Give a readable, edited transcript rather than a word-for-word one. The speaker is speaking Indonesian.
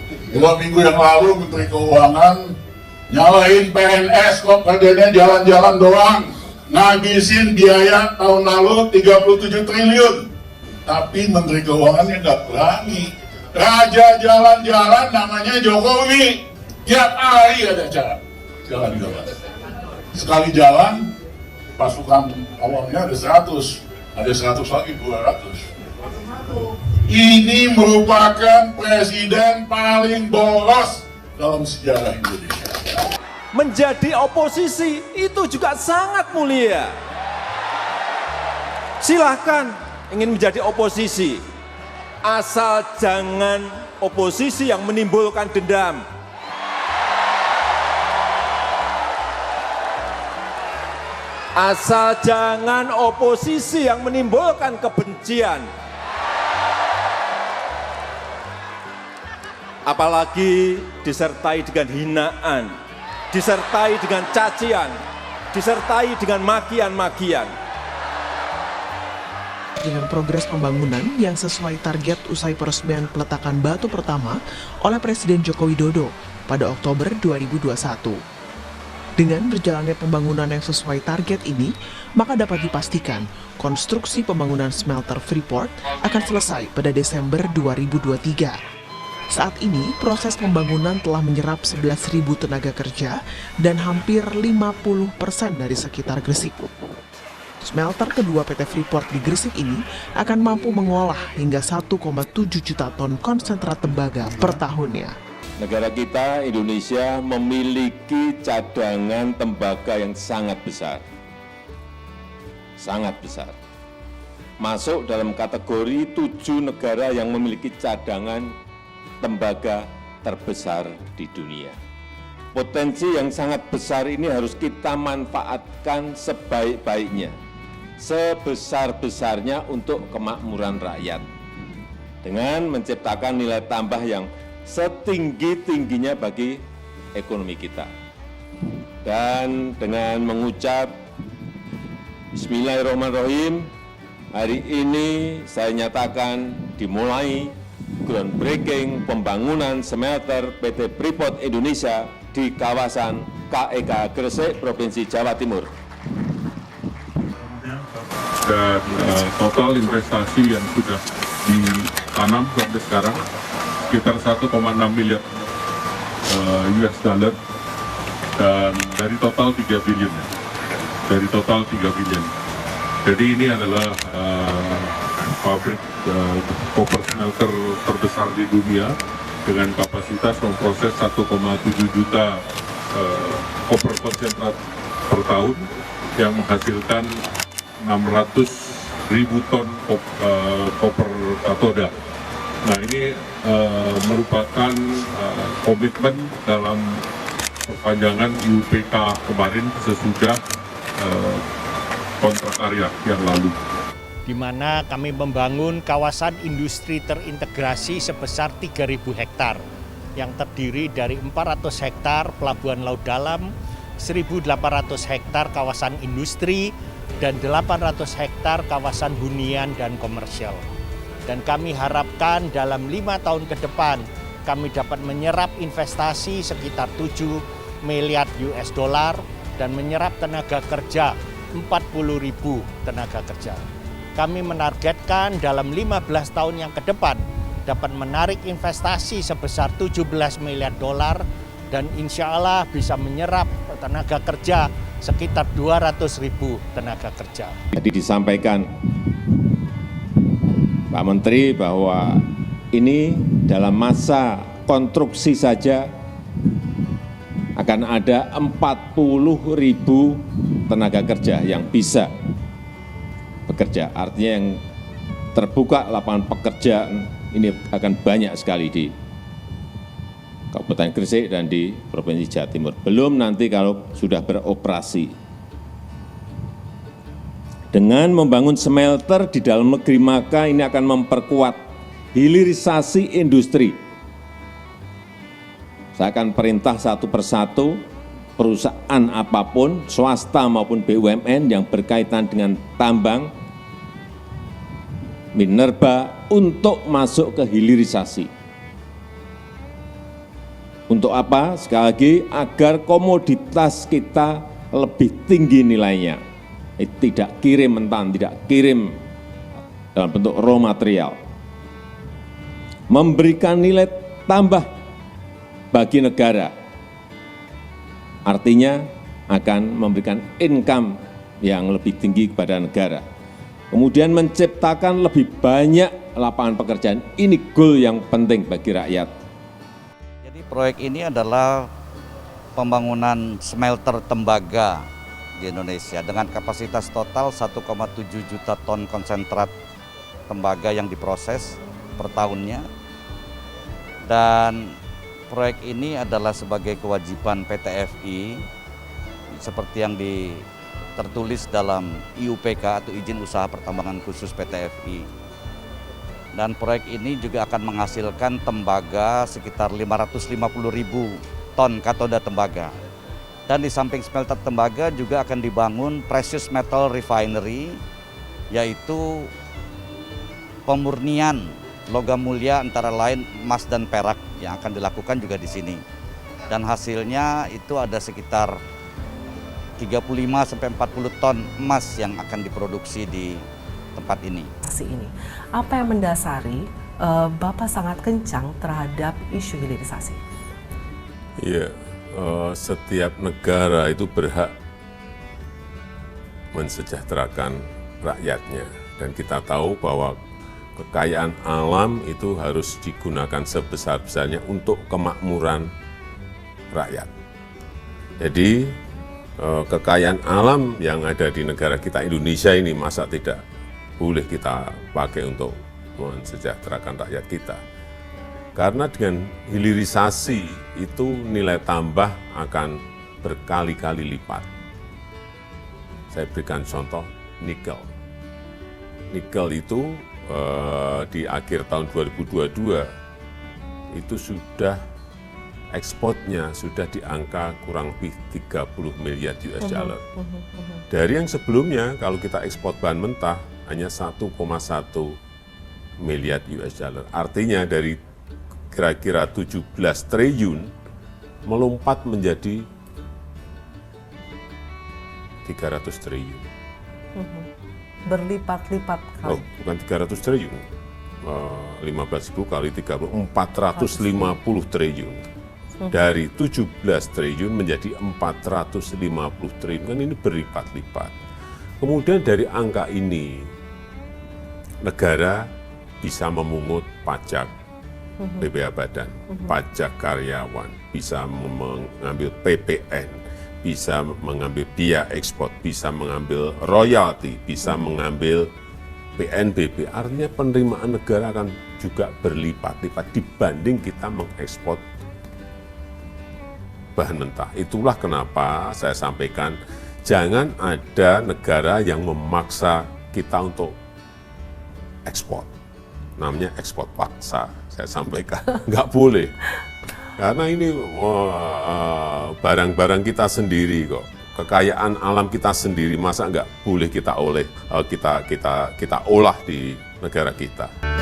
2 minggu yang lalu Menteri Keuangan nyalahin PNS kok kerjanya jalan-jalan doang, ngabisin biaya tahun lalu 37 triliun. Tapi Menteri Keuangannya nggak berani. Raja jalan-jalan namanya Jokowi. Tiap hari ada jalan-jalan. Sekali jalan, pasukan awalnya ada 100, ada 100 lagi 200. Ini merupakan presiden paling boros dalam sejarah Indonesia. Menjadi oposisi itu juga sangat mulia. Silahkan ingin menjadi oposisi, asal jangan oposisi yang menimbulkan dendam. Asal jangan oposisi yang menimbulkan kebencian. Apalagi disertai dengan hinaan, disertai dengan cacian, disertai dengan makian-makian. Dengan progres pembangunan yang sesuai target usai peresmian peletakan batu pertama oleh Presiden Joko Widodo pada Oktober 2021. Dengan berjalannya pembangunan yang sesuai target ini, maka dapat dipastikan konstruksi pembangunan smelter Freeport akan selesai pada Desember 2023. Saat ini, proses pembangunan telah menyerap 11.000 tenaga kerja dan hampir 50% dari sekitar Gresik. Smelter kedua PT Freeport di Gresik ini akan mampu mengolah hingga 1,7 juta ton konsentrat tembaga per tahunnya. Negara kita, Indonesia, memiliki cadangan tembaga yang sangat besar. Sangat besar. Masuk dalam kategori 7 negara yang memiliki cadangan tembaga terbesar di dunia. Potensi yang sangat besar ini harus kita manfaatkan sebaik-baiknya, sebesar-besarnya untuk kemakmuran rakyat, dengan menciptakan nilai tambah yang setinggi-tingginya bagi ekonomi kita. Dan dengan mengucap Bismillahirrahmanirrahim, hari ini saya nyatakan dimulai groundbreaking pembangunan smelter PT Freeport Indonesia di kawasan KEK Gresik, Provinsi Jawa Timur. Dan total investasi yang sudah ditanam sampai sekarang sekitar 1,6 miliar US dollar, dan dari total 3 billion. Jadi ini adalah pabrik copper smelter terbesar di dunia dengan kapasitas memproses 1,7 juta copper konsentrat per tahun yang menghasilkan 600.000 ton copper katoda. Nah, ini merupakan komitmen dalam perpanjangan IUPK kemarin sesudah kontrak karya yang lalu, di mana kami membangun kawasan industri terintegrasi sebesar 3.000 hektar yang terdiri dari 400 hektar pelabuhan laut dalam, 1.800 hektar kawasan industri, dan 800 hektar kawasan hunian dan komersial. Dan kami harapkan dalam 5 tahun ke depan kami dapat menyerap investasi sekitar 7 miliar US dollar dan menyerap tenaga kerja 40.000 tenaga kerja. Kami menargetkan dalam 15 tahun yang ke depan dapat menarik investasi sebesar 17 miliar dolar dan insya Allah bisa menyerap tenaga kerja sekitar 200.000 tenaga kerja. Jadi disampaikan Pak Menteri bahwa ini dalam masa konstruksi saja akan ada 40.000 tenaga kerja yang bisa bekerja. Artinya yang terbuka lapangan pekerjaan ini akan banyak sekali di Kabupaten Gresik dan di Provinsi Jawa Timur. Belum nanti kalau sudah beroperasi. Dengan membangun smelter di dalam negeri, maka ini akan memperkuat hilirisasi industri. Saya akan perintah satu persatu perusahaan apapun, swasta maupun BUMN yang berkaitan dengan tambang, minerba untuk masuk ke hilirisasi. Untuk apa? Sekali lagi, agar komoditas kita lebih tinggi nilainya. Tidak kirim mentah, tidak kirim dalam bentuk raw material. Memberikan nilai tambah bagi negara. Artinya akan memberikan income yang lebih tinggi kepada negara. Kemudian menciptakan lebih banyak lapangan pekerjaan. Ini goal yang penting bagi rakyat. Jadi proyek ini adalah pembangunan smelter tembaga di Indonesia dengan kapasitas total 1,7 juta ton konsentrat tembaga yang diproses per tahunnya. Dan proyek ini adalah sebagai kewajiban PT FI seperti yang tertulis dalam IUPK atau Izin Usaha Pertambangan Khusus PT FI. Dan proyek ini juga akan menghasilkan tembaga sekitar 550.000 ton katoda tembaga. Dan di samping smelter tembaga juga akan dibangun precious metal refinery, yaitu pemurnian logam mulia antara lain emas dan perak yang akan dilakukan juga di sini. Dan hasilnya itu ada sekitar 35-40 ton emas yang akan diproduksi di tempat ini. Apa yang mendasari Bapak sangat kencang terhadap isu hilirisasi? Iya, setiap negara itu berhak mensejahterakan rakyatnya. Dan kita tahu bahwa kekayaan alam itu harus digunakan sebesar-besarnya untuk kemakmuran rakyat. Jadi kekayaan alam yang ada di negara kita Indonesia ini masa tidak boleh kita pakai untuk mensejahterakan rakyat kita. Karena dengan hilirisasi itu nilai tambah akan berkali-kali lipat. Saya berikan contoh nikel. Nikel itu di akhir tahun 2022 itu sudah ekspornya sudah di angka kurang lebih 30 miliar US dollar. Dari yang sebelumnya kalau kita ekspor bahan mentah hanya 1,1 miliar US dollar. Artinya dari kira-kira 17 triliun melompat menjadi 300 triliun. Berlipat-lipat kali. Oh, bukan 300 triliun. 15.000 kali 30, 450 triliun. Dari 17 triliun menjadi 450 triliun, kan ini berlipat-lipat. Kemudian dari angka ini, negara bisa memungut pajak BPH Badan, pajak karyawan, bisa mengambil PPN, bisa mengambil biaya ekspor, bisa mengambil royalti, bisa mengambil PNBP. Artinya penerimaan negara akan juga berlipat-lipat dibanding kita mengekspor bahan mentah. Itulah kenapa saya sampaikan jangan ada negara yang memaksa kita untuk ekspor. Namanya ekspor paksa, saya sampaikan. Nggak boleh. Karena ini barang-barang kita sendiri kok. Kekayaan alam kita sendiri, masa nggak boleh kita olah di negara kita.